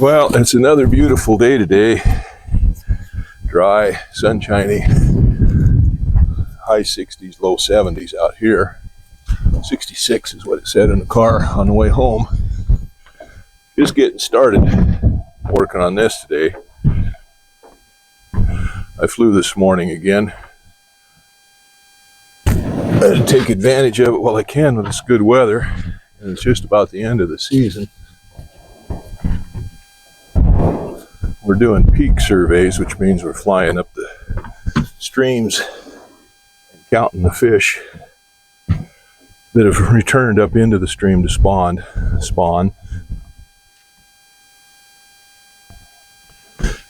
Well, it's another beautiful day today. Dry, sunshiny, high 60s, low 70s out here. 66 is what it said in the car on the way home. Just getting started working on this today. I flew this morning again. I take advantage of it while I can with this good weather. And it's just about the end of the season. We're doing peak surveys, which means we're flying up the streams and counting the fish that have returned up into the stream to spawn.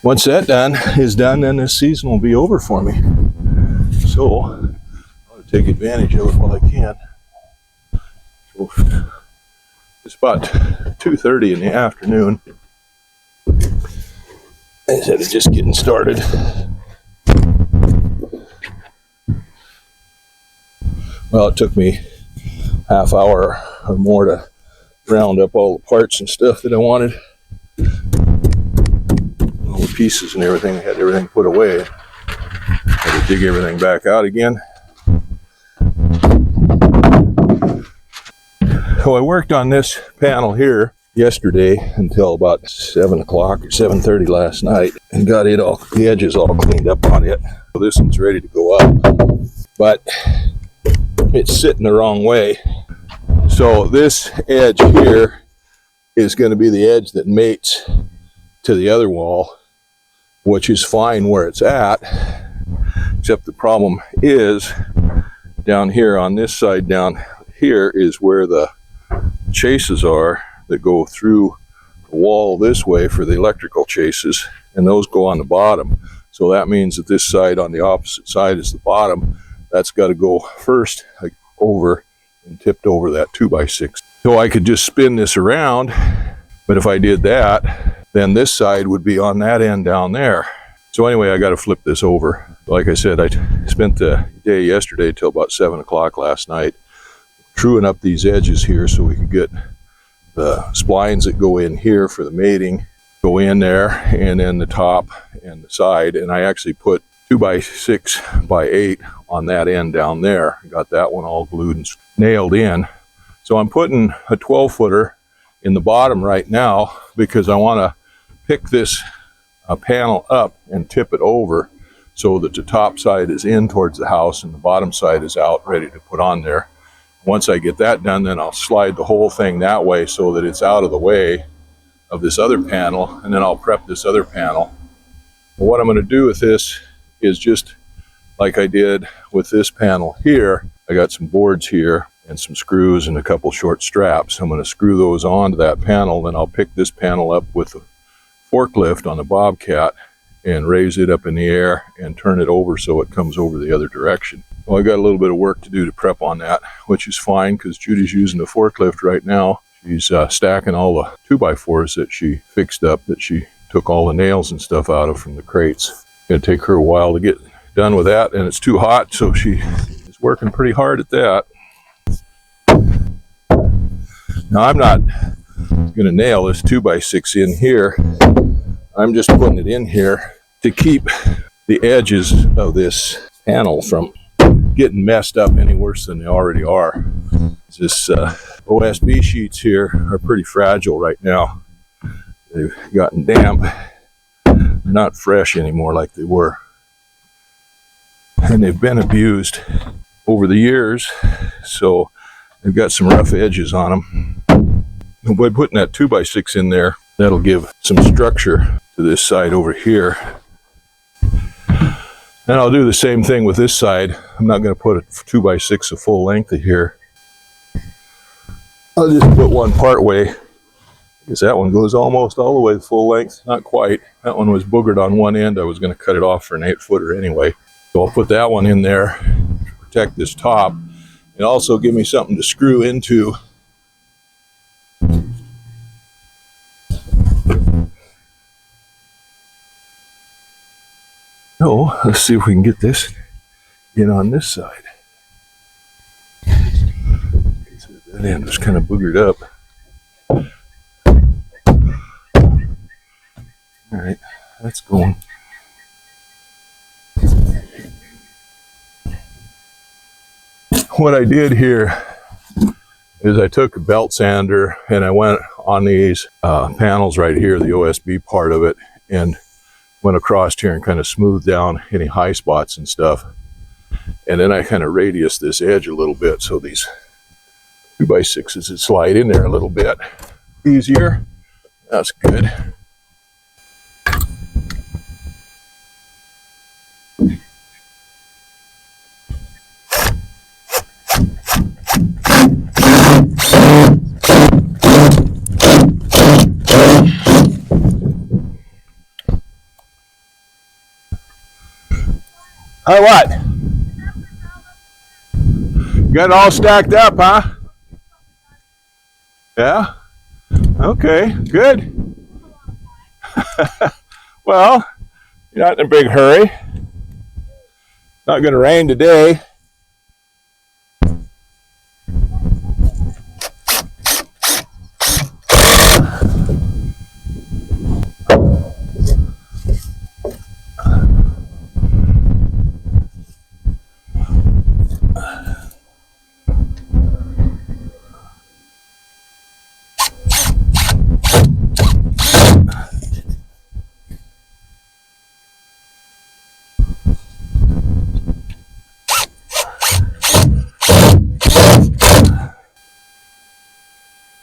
Once that is done, then this season will be over for me. So I'll take advantage of it while I can. So it's about 2:30 in the afternoon. I said it's just getting started. Well, it took me half hour or more to round up all the parts and stuff that I wanted. All the pieces and everything. I had everything put away. Had to dig everything back out again. So I worked on this panel here yesterday until about 7 o'clock or 7:30 last night and got the edges all cleaned up on it. So this one's ready to go up, but it's sitting the wrong way. So this edge here is going to be the edge that mates to the other wall, which is fine where it's at, except the problem is down here on this side down here is where the chases are that go through the wall this way for the electrical chases, and those go on the bottom. So that means that this side on the opposite side is the bottom. That's got to go first over and tipped over that 2x6. So I could just spin this around, but if I did that, then this side would be on that end down there. So anyway, I got to flip this over. Like I said, I spent the day yesterday till about 7 o'clock last night truing up these edges here so we could get the splines that go in here for the mating go in there, and then the top and the side. And I actually put 2x6x8 on that end down there. Got that one all glued and nailed in. So I'm putting a 12-footer in the bottom right now because I want to pick this panel up and tip it over so that the top side is in towards the house and the bottom side is out ready to put on there. Once I get that done, then I'll slide the whole thing that way so that it's out of the way of this other panel, and then I'll prep this other panel. And what I'm going to do with this is just like I did with this panel here. I got some boards here and some screws and a couple short straps. I'm going to screw those onto that panel, then I'll pick this panel up with a forklift on the Bobcat and raise it up in the air and turn it over so it comes over the other direction. Well, I got a little bit of work to do to prep on that, which is fine because Judy's using the forklift right now. She's stacking all the 2x4s that she fixed up, that she took all the nails and stuff out of from the crates. It's going to take her a while to get done with that, and it's too hot, so she is working pretty hard at that. Now, I'm not going to nail this 2x6 in here. I'm just putting it in here to keep the edges of this panel from getting messed up any worse than they already are. This OSB sheets here are pretty fragile right now. They've gotten damp. They're not fresh anymore like they were. And they've been abused over the years, so they've got some rough edges on them. And by putting that 2x6 in there, that'll give some structure to this side over here. And I'll do the same thing with this side. I'm not going to put a 2x6 a full length of here. I'll just put one part way, because that one goes almost all the way to full length. Not quite. That one was boogered on one end. I was going to cut it off for an 8-footer anyway. So I'll put that one in there to protect this top. And also give me something to screw into. So let's see if we can get this in on this side. Okay, so that end was kind of boogered up. right, that's going. What I did here is I took a belt sander and I went on these panels right here, the OSB part of it, and went across here and kind of smoothed down any high spots and stuff. And then I kind of radiused this edge a little bit so these 2x6s would slide in there a little bit easier. That's good. Hi, what? Got it all stacked up, huh? Yeah? Okay, good. Well, you're not in a big hurry. Not going to rain today.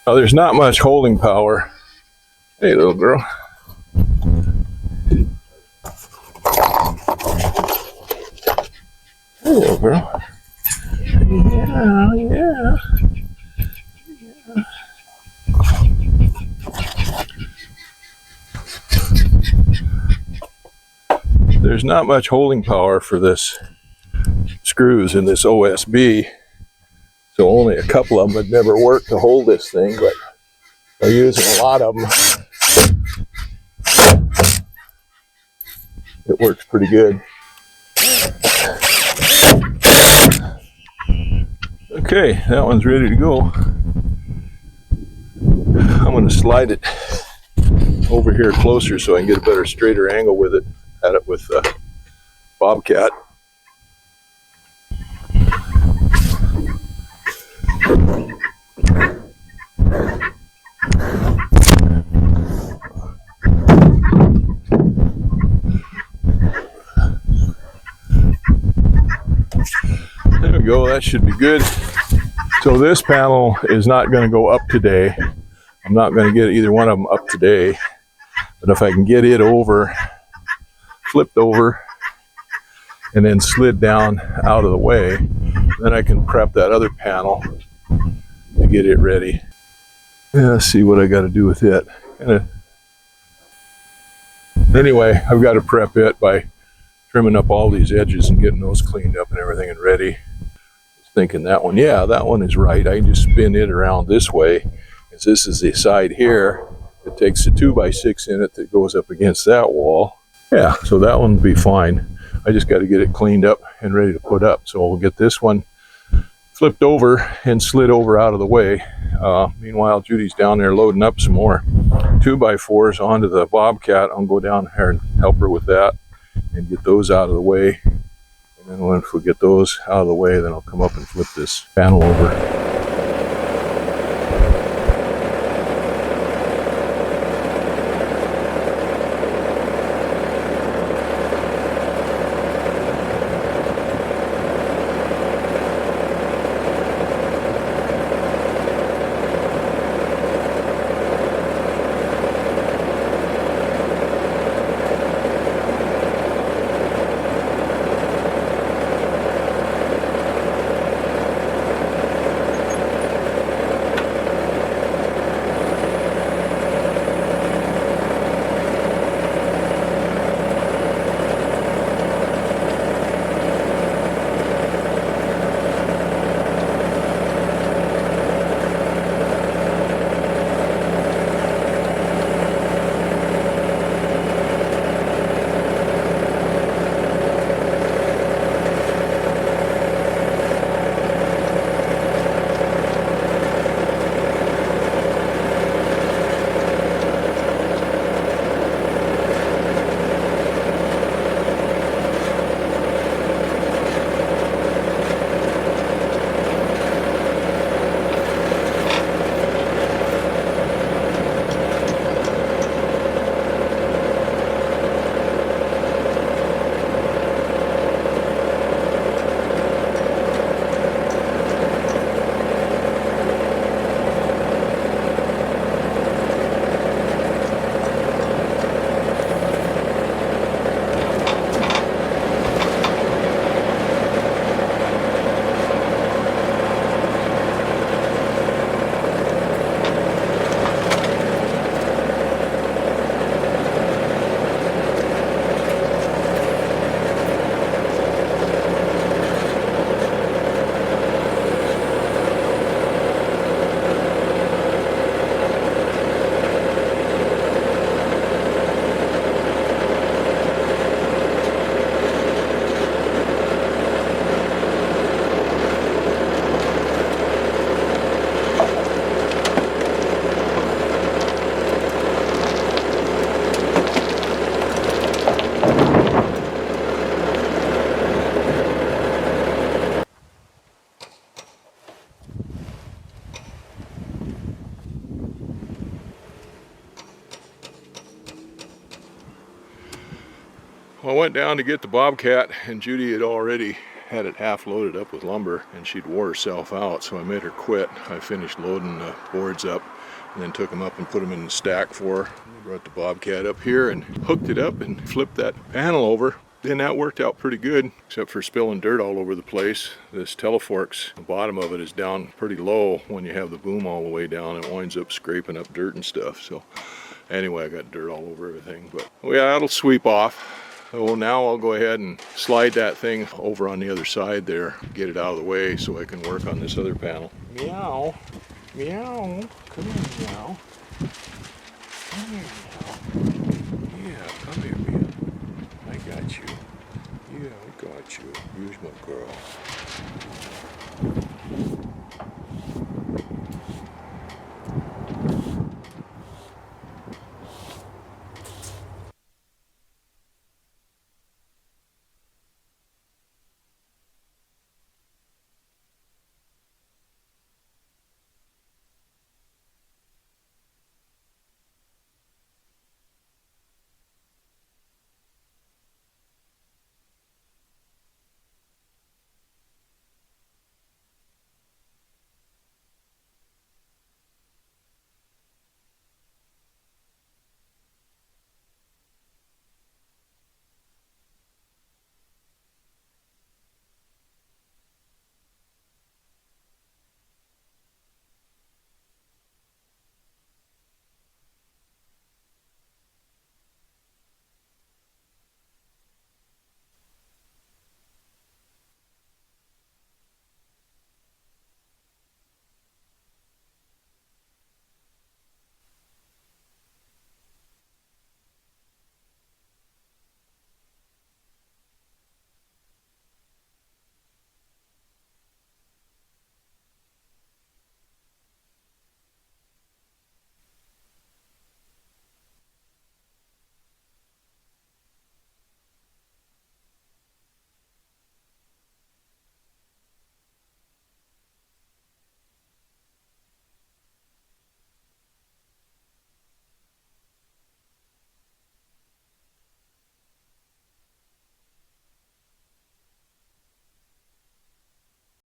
Oh, there's not much holding power. Hey, little girl. Hey, little girl. Yeah, yeah. There's not much holding power for this screws in this OSB. So only a couple of them would never work to hold this thing, but they're using a lot of them. It works pretty good. Okay, that one's ready to go. I'm going to slide it over here closer so I can get a better, straighter angle with it. At it with the Bobcat. There we go, that should be good. So this panel is not going to go up today. I'm not going to get either one of them up today. But if I can get it over, flipped over, and then slid down out of the way, then I can prep that other panel to get it ready. Yeah, let's see what I got to do with it. Anyway, I've got to prep it by trimming up all these edges and getting those cleaned up and everything and ready. Thinking that one, yeah, that one is right. I can just spin it around this way, because this is the side here. It takes a 2x6 in it that goes up against that wall. Yeah, so that one will be fine. I just got to get it cleaned up and ready to put up. So we'll get this one flipped over and slid over out of the way. Meanwhile, Judy's down there loading up some more 2x4s onto the Bobcat. I'll go down there and help her with that and get those out of the way. And then once we get those out of the way, then I'll come up and flip this panel over. I went down to get the Bobcat, and Judy had already had it half loaded up with lumber, and she'd wore herself out, so I made her quit. I finished loading the boards up and then took them up and put them in the stack for her. I brought the Bobcat up here and hooked it up and flipped that panel over. Then that worked out pretty good, except for spilling dirt all over the place. This Teleforks, the bottom of it is down pretty low. When you have the boom all the way down, it winds up scraping up dirt and stuff. So anyway, I got dirt all over everything, but well, yeah, that'll sweep off. So now I'll go ahead and slide that thing over on the other side there, get it out of the way so I can work on this other panel. Meow, meow, come here, meow. Come here, meow. Yeah, come here, meow. I got you. Yeah, I got you. Here's my girl.